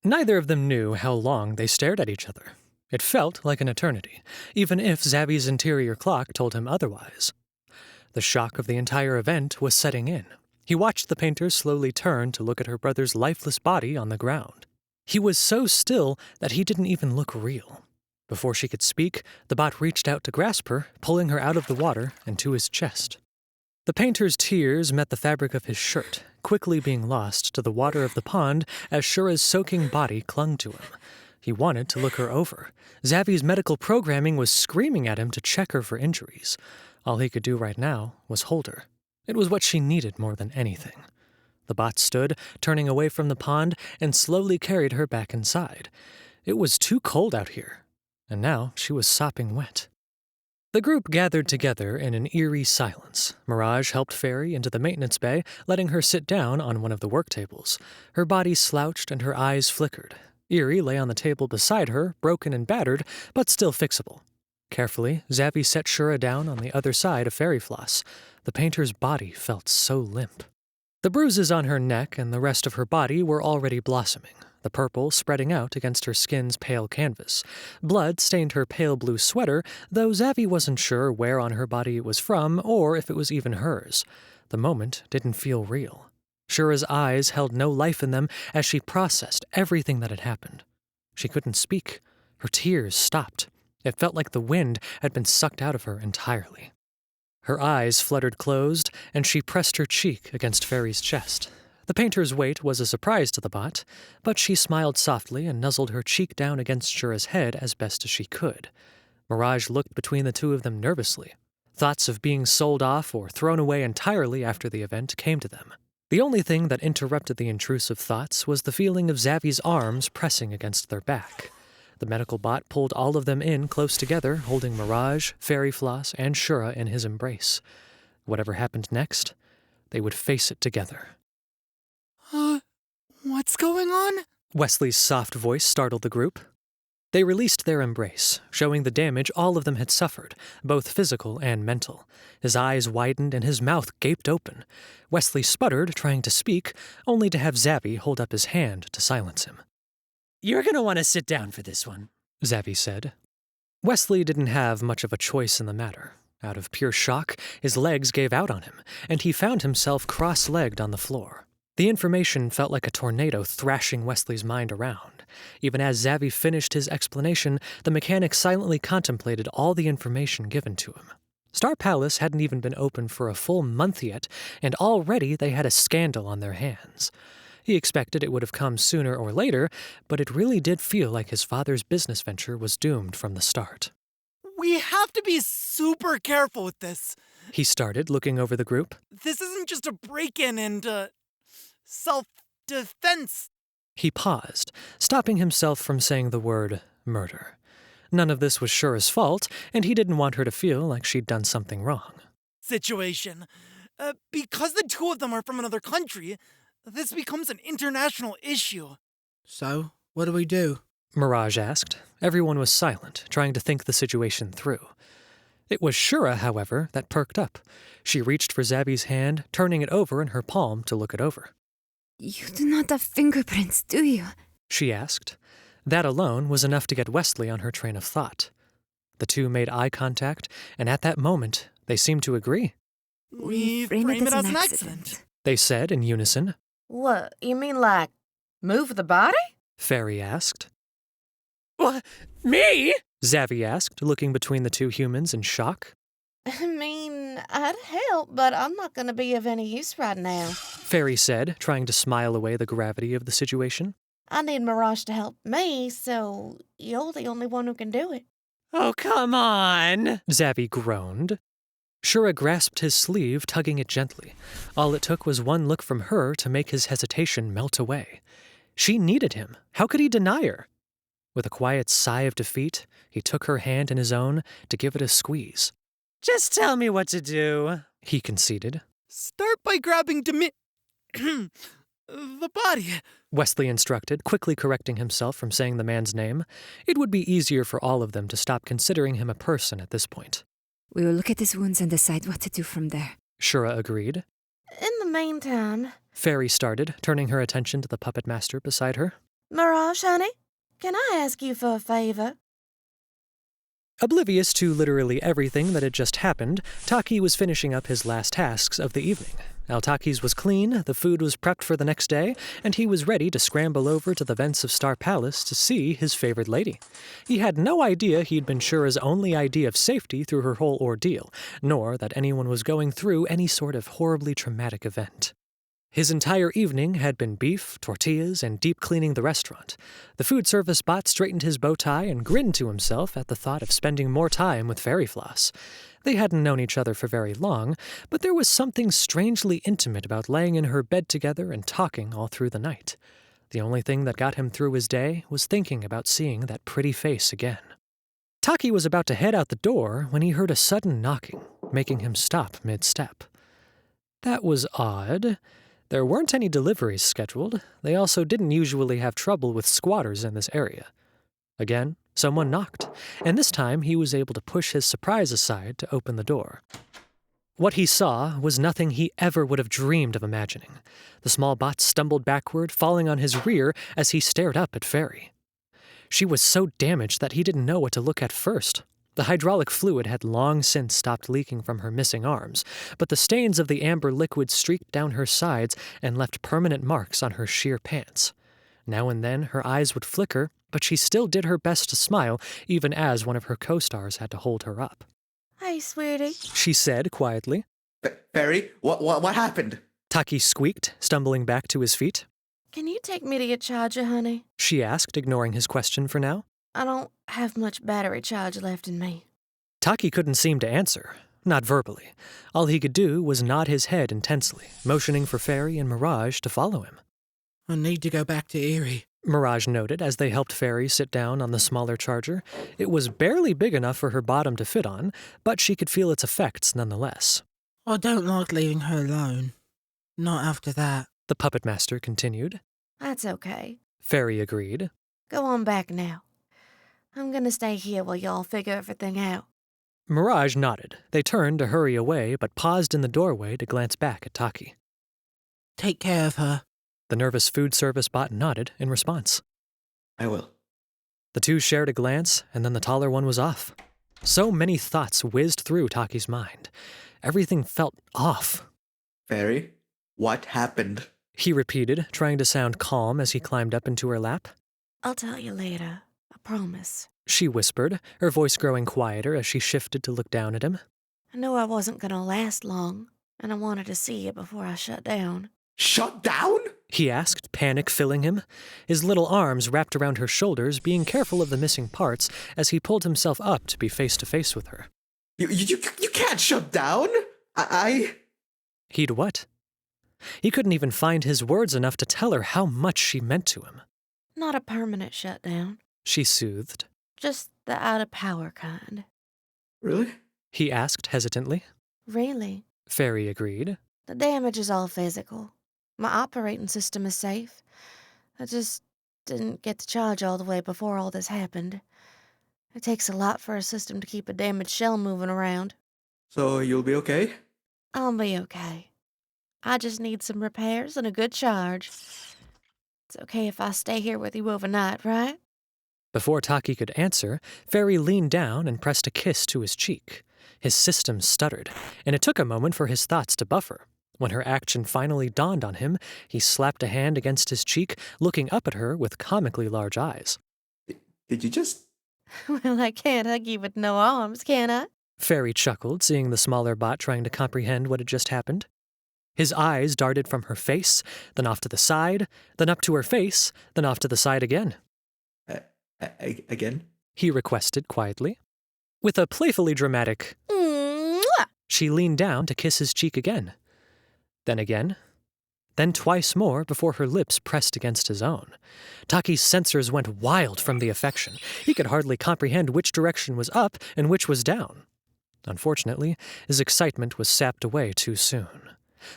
Neither of them knew how long they stared at each other. It felt like an eternity, even if Zabby's interior clock told him otherwise. The shock of the entire event was setting in. He watched the painter slowly turn to look at her brother's lifeless body on the ground. He was so still that he didn't even look real. Before she could speak, the bot reached out to grasp her, pulling her out of the water and to his chest. The painter's tears met the fabric of his shirt, quickly being lost to the water of the pond as Shura's soaking body clung to him. He wanted to look her over. Zabby's medical programming was screaming at him to check her for injuries. All he could do right now was hold her. It was what she needed more than anything. The bot stood, turning away from the pond, and slowly carried her back inside. It was too cold out here, and now she was sopping wet. The group gathered together in an eerie silence. Mirage helped Fairy into the maintenance bay, letting her sit down on one of the work tables. Her body slouched and her eyes flickered. Eerie lay on the table beside her, broken and battered, but still fixable. Carefully, Zabby set Shura down on the other side of Fairy Floss. The painter's body felt so limp. The bruises on her neck and the rest of her body were already blossoming, the purple spreading out against her skin's pale canvas. Blood stained her pale blue sweater, though Zabby wasn't sure where on her body it was from or if it was even hers. The moment didn't feel real. Shura's eyes held no life in them as she processed everything that had happened. She couldn't speak. Her tears stopped. It felt like the wind had been sucked out of her entirely. Her eyes fluttered closed, and she pressed her cheek against Fairy's chest. The painter's weight was a surprise to the bot, but she smiled softly and nuzzled her cheek down against Shura's head as best as she could. Mirage looked between the two of them nervously. Thoughts of being sold off or thrown away entirely after the event came to them. The only thing that interrupted the intrusive thoughts was the feeling of Zabby's arms pressing against their back. The medical bot pulled all of them in close together, holding Mirage, Fairy Floss, and Shura in his embrace. Whatever happened next, they would face it together. What's going on? Wesley's soft voice startled the group. They released their embrace, showing the damage all of them had suffered, both physical and mental. His eyes widened and his mouth gaped open. Wesley sputtered, trying to speak, only to have Zabby hold up his hand to silence him. "You're going to want to sit down for this one," Zabby said. Wesley didn't have much of a choice in the matter. Out of pure shock, his legs gave out on him, and he found himself cross-legged on the floor. The information felt like a tornado thrashing Wesley's mind around. Even as Zabby finished his explanation, the mechanic silently contemplated all the information given to him. Star Palace hadn't even been open for a full month yet, and already they had a scandal on their hands. He expected it would have come sooner or later, but it really did feel like his father's business venture was doomed from the start. We have to be super careful with this. He started, looking over the group. This isn't just a break-in and, self-defense. He paused, stopping himself from saying the word murder. None of this was Shura's fault, and he didn't want her to feel like she'd done something wrong. Situation. Because the two of them are from another country, this becomes an international issue. So, what do we do? Mirage asked. Everyone was silent, trying to think the situation through. It was Shura, however, that perked up. She reached for Zabby's hand, turning it over in her palm to look it over. You do not have fingerprints, do you? She asked. That alone was enough to get Wesley on her train of thought. The two made eye contact, and at that moment, they seemed to agree. We frame it as an accident, they said in unison. What, you mean like, move the body? Fairy asked. "What? Me?" Zabby asked, looking between the two humans in shock. I mean, I'd help, but I'm not going to be of any use right now. Fairy said, trying to smile away the gravity of the situation. I need Mirage to help me, so you're the only one who can do it. "Oh, come on." Zabby groaned. Shura grasped his sleeve, tugging it gently. All it took was one look from her to make his hesitation melt away. She needed him. How could he deny her? With a quiet sigh of defeat, he took her hand in his own to give it a squeeze. "Just tell me what to do," he conceded. Start by grabbing the body. Wesley instructed, quickly correcting himself from saying the man's name. It would be easier for all of them to stop considering him a person at this point. We will look at his wounds and decide what to do from there. Shura agreed. In the meantime... Fairy started, turning her attention to the puppet master beside her. Mirage, honey, can I ask you for a favor? Oblivious to literally everything that had just happened, Taki was finishing up his last tasks of the evening. Altaki's was clean, the food was prepped for the next day, and he was ready to scramble over to the vents of Star Palace to see his favorite lady. He had no idea he'd been Shura's only idea of safety through her whole ordeal, nor that anyone was going through any sort of horribly traumatic event. His entire evening had been beef, tortillas, and deep cleaning the restaurant. The food service bot straightened his bow tie and grinned to himself at the thought of spending more time with Fairy Floss. They hadn't known each other for very long, but there was something strangely intimate about laying in her bed together and talking all through the night. The only thing that got him through his day was thinking about seeing that pretty face again. Taki was about to head out the door when he heard a sudden knocking, making him stop mid-step. That was odd. There weren't any deliveries scheduled. They also didn't usually have trouble with squatters in this area. Again, someone knocked, and this time he was able to push his surprise aside to open the door. What he saw was nothing he ever would have dreamed of imagining. The small bot stumbled backward, falling on his rear as he stared up at Fairy. She was so damaged that he didn't know what to look at first. The hydraulic fluid had long since stopped leaking from her missing arms, but the stains of the amber liquid streaked down her sides and left permanent marks on her sheer pants. Now and then her eyes would flicker, but she still did her best to smile, even as one of her co-stars had to hold her up. Hey, sweetie. She said quietly. Fairy, what happened? Taki squeaked, stumbling back to his feet. Can you take me to your charger, honey? She asked, ignoring his question for now. I don't have much battery charge left in me. Taki couldn't seem to answer, not verbally. All he could do was nod his head intensely, motioning for Fairy and Mirage to follow him. I need to go back to Erie. Mirage noted as they helped Fairy sit down on the smaller charger. It was barely big enough for her bottom to fit on, but she could feel its effects nonetheless. I don't like leaving her alone. Not after that. The puppet master continued. That's okay. Fairy agreed. Go on back now. I'm gonna stay here while y'all figure everything out. Mirage nodded. They turned to hurry away, but paused in the doorway to glance back at Taki. Take care of her. The nervous food service bot nodded in response. I will. The two shared a glance, and then the taller one was off. So many thoughts whizzed through Taki's mind. Everything felt off. Fairy, what happened? He repeated, trying to sound calm as he climbed up into her lap. I'll tell you later. I promise. She whispered, her voice growing quieter as she shifted to look down at him. I knew I wasn't gonna last long, and I wanted to see you before I shut down. Shut down? He asked, panic filling him. His little arms wrapped around her shoulders, being careful of the missing parts as he pulled himself up to be face to face with her. You can't shut down? He'd what? He couldn't even find his words enough to tell her how much she meant to him. Not a permanent shutdown. She soothed. Just the out-of-power kind. Really? He asked hesitantly. Really? Fairy agreed. The damage is all physical. My operating system is safe. I just didn't get to charge all the way before all this happened. It takes a lot for a system to keep a damaged shell moving around. So you'll be okay? I'll be okay. I just need some repairs and a good charge. It's okay if I stay here with you overnight, right? Before Taki could answer, Fairy leaned down and pressed a kiss to his cheek. His system stuttered, and it took a moment for his thoughts to buffer. When her action finally dawned on him, he slapped a hand against his cheek, looking up at her with comically large eyes. Did you just... Well, I can't hug you with no arms, can I? Fairy chuckled, seeing the smaller bot trying to comprehend what had just happened. His eyes darted from her face, then off to the side, then up to her face, then off to the side again. Again? He requested quietly. With a playfully dramatic, Mwah! she leaned down to kiss his cheek again. Then again. Then twice more before her lips pressed against his own. Taki's sensors went wild from the affection. He could hardly comprehend which direction was up and which was down. Unfortunately, his excitement was sapped away too soon.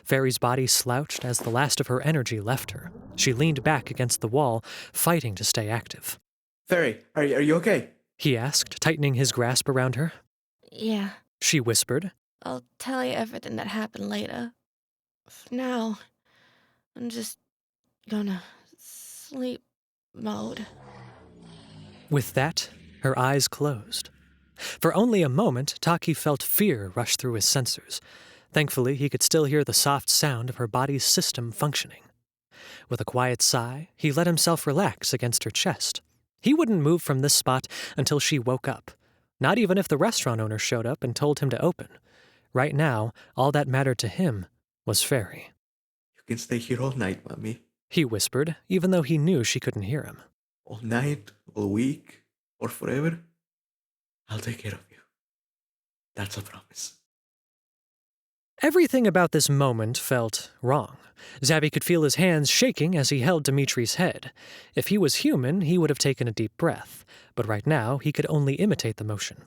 Fairy's body slouched as the last of her energy left her. She leaned back against the wall, fighting to stay active. Fairy, are you okay? He asked, tightening his grasp around her. Yeah, She whispered. I'll tell you everything that happened later. For now, I'm just gonna sleep mode. With that, her eyes closed. For only a moment, Taki felt fear rush through his sensors. Thankfully, he could still hear the soft sound of her body's system functioning. With a quiet sigh, he let himself relax against her chest. He wouldn't move from this spot until she woke up, not even if the restaurant owner showed up and told him to open. Right now, all that mattered to him was Fairy. You can stay here all night, Mommy. He whispered, even though he knew she couldn't hear him. All night, all week, or forever. I'll take care of you. That's a promise. Everything about this moment felt wrong. Zabby could feel his hands shaking as he held Dimitri's head. If he was human, he would have taken a deep breath, but right now he could only imitate the motion.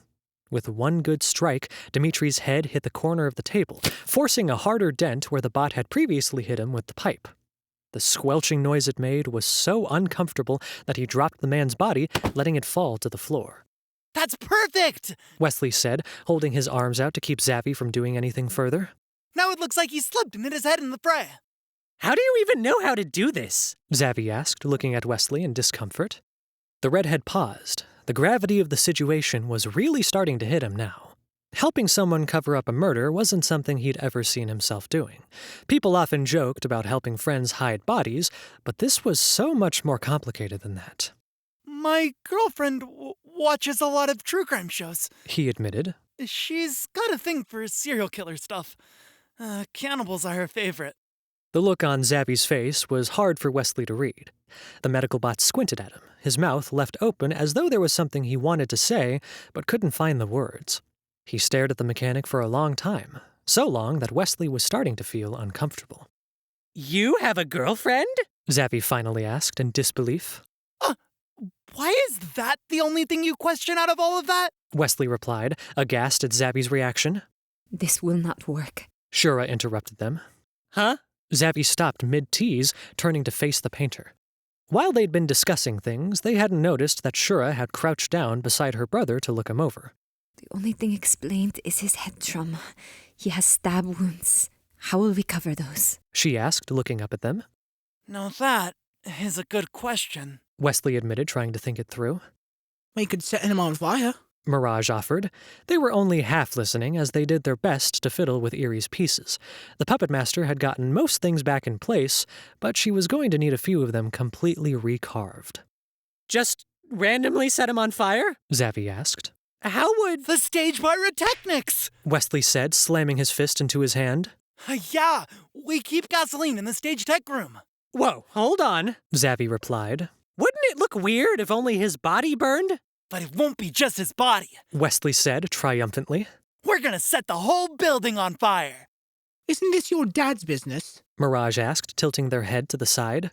With one good strike, Dimitri's head hit the corner of the table, forcing a harder dent where the bot had previously hit him with the pipe. The squelching noise it made was so uncomfortable that he dropped the man's body, letting it fall to the floor. That's perfect! Wesley said, holding his arms out to keep Zabby from doing anything further. Now it looks like he slipped and hit his head in the fray. How do you even know how to do this? Zabby asked, looking at Wesley in discomfort. The redhead paused. The gravity of the situation was really starting to hit him now. Helping someone cover up a murder wasn't something he'd ever seen himself doing. People often joked about helping friends hide bodies, but this was so much more complicated than that. My girlfriend watches a lot of true crime shows. He admitted. She's got a thing for serial killer stuff. Cannibals are her favorite. The look on Zabby's face was hard for Wesley to read. The medical bot squinted at him, his mouth left open as though there was something he wanted to say, but couldn't find the words. He stared at the mechanic for a long time, so long that Wesley was starting to feel uncomfortable. You have a girlfriend? Zabby finally asked in disbelief. Why is that the only thing you question out of all of that? Wesley replied, aghast at Zabby's reaction. This will not work. Shura interrupted them. Huh? Zabby stopped mid-tease, turning to face the painter. While they'd been discussing things, they hadn't noticed that Shura had crouched down beside her brother to look him over. The only thing explained is his head trauma. He has stab wounds. How will we cover those? She asked, looking up at them. Now that is a good question. Wesley admitted, trying to think it through. We could set him on fire. Mirage offered. They were only half listening as they did their best to fiddle with Erie's pieces. The puppet master had gotten most things back in place, but she was going to need a few of them completely recarved. Just randomly set him on fire? Zabby asked. How would... The stage pyrotechnics! Wesley said, slamming his fist into his hand. Yeah, we keep gasoline in the stage tech room. Whoa, hold on. Zabby replied. Wouldn't it look weird if only his body burned? But it won't be just his body. Wesley said triumphantly. We're gonna set the whole building on fire. Isn't this your dad's business? Mirage asked, tilting their head to the side.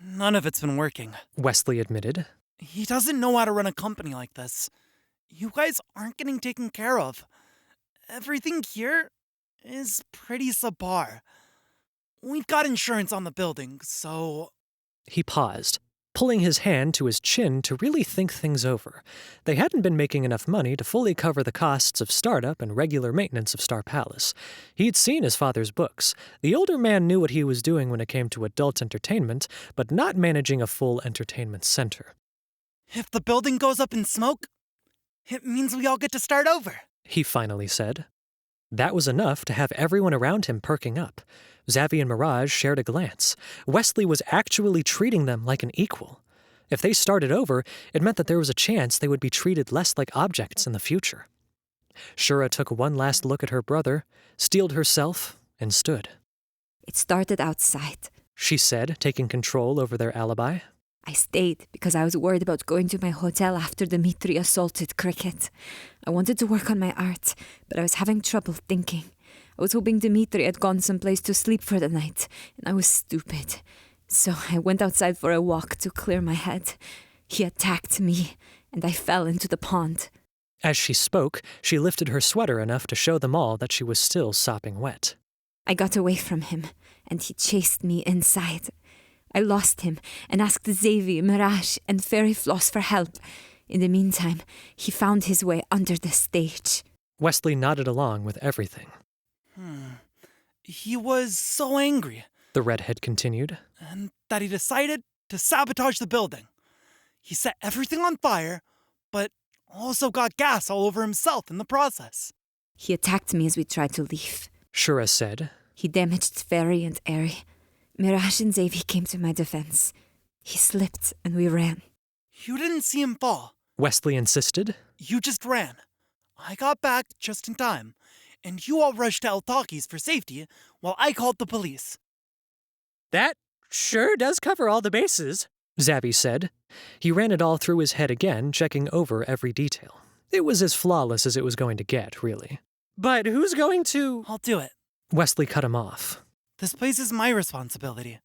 None of it's been working. Wesley admitted. He doesn't know how to run a company like this. You guys aren't getting taken care of. Everything here is pretty subpar. We've got insurance on the building, so... He paused, pulling his hand to his chin to really think things over. They hadn't been making enough money to fully cover the costs of startup and regular maintenance of Star Palace. He'd seen his father's books. The older man knew what he was doing when it came to adult entertainment, but not managing a full entertainment center. If the building goes up in smoke, it means we all get to start over. He finally said. That was enough to have everyone around him perking up. Zabby and Mirage shared a glance. Wesley was actually treating them like an equal. If they started over, it meant that there was a chance they would be treated less like objects in the future. Shura took one last look at her brother, steeled herself, and stood. It started outside. She said, taking control over their alibi. I stayed because I was worried about going to my hotel after Dimitri assaulted Cricket. I wanted to work on my art, but I was having trouble thinking. I was hoping Dimitri had gone someplace to sleep for the night, and I was stupid. So I went outside for a walk to clear my head. He attacked me, and I fell into the pond. As she spoke, she lifted her sweater enough to show them all that she was still sopping wet. I got away from him, and he chased me inside. I lost him and asked Xavier, Mirage, and Fairy Floss for help. In the meantime, he found his way under the stage. Wesley nodded along with everything. He was so angry. The redhead continued. And that he decided to sabotage the building. He set everything on fire, but also got gas all over himself in the process. He attacked me as we tried to leave. Shura said. He damaged Fairy and Airy. Mirage and Xavier came to my defense. He slipped and we ran. You didn't see him fall. Wesley insisted. You just ran. I got back just in time, and you all rushed to El Taki's for safety while I called the police. That sure does cover all the bases. Zabby said. He ran it all through his head again, checking over every detail. It was as flawless as it was going to get, really. But who's going to... I'll do it. Wesley cut him off. This place is my responsibility.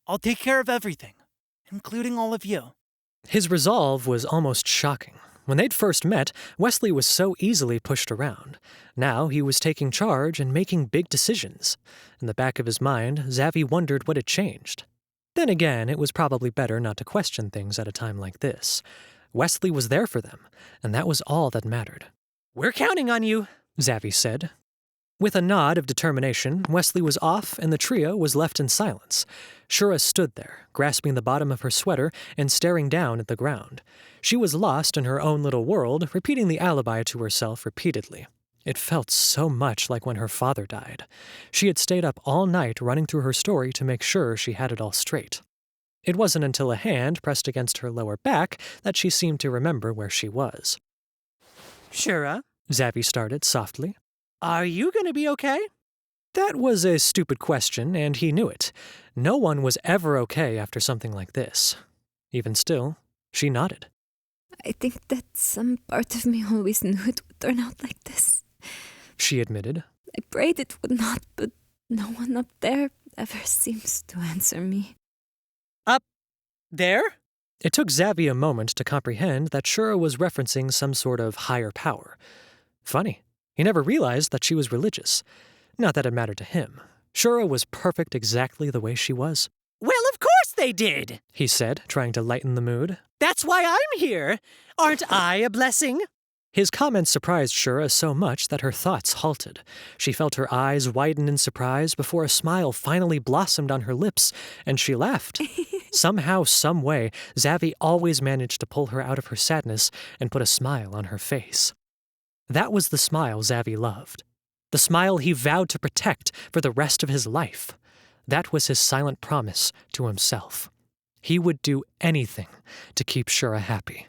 I'll take care of everything, including all of you. His resolve was almost shocking. When they'd first met, Wesley was so easily pushed around. Now he was taking charge and making big decisions. In the back of his mind, Zabby wondered what had changed. Then again, it was probably better not to question things at a time like this. Wesley was there for them, and that was all that mattered. We're counting on you, Zabby said. With a nod of determination, Wesley was off and the trio was left in silence. Shura stood there, grasping the bottom of her sweater and staring down at the ground. She was lost in her own little world, repeating the alibi to herself repeatedly. It felt so much like when her father died. She had stayed up all night running through her story to make sure she had it all straight. It wasn't until a hand pressed against her lower back that she seemed to remember where she was. Shura, Zabby started softly. Are you going to be okay? That was a stupid question, and he knew it. No one was ever okay after something like this. Even still, she nodded. I think that some part of me always knew it would turn out like this. She admitted. I prayed it would not, but no one up there ever seems to answer me. Up there? It took Zabby a moment to comprehend that Shura was referencing some sort of higher power. Funny, he never realized that she was religious. Not that it mattered to him. Shura was perfect exactly the way she was. Well, of course they did, he said, trying to lighten the mood. That's why I'm here. Aren't I a blessing? His comments surprised Shura so much that her thoughts halted. She felt her eyes widen in surprise before a smile finally blossomed on her lips, and she laughed. Somehow, some way, Zabby always managed to pull her out of her sadness and put a smile on her face. That was the smile Zabby loved. The smile he vowed to protect for the rest of his life. That was his silent promise to himself. He would do anything to keep Shura happy.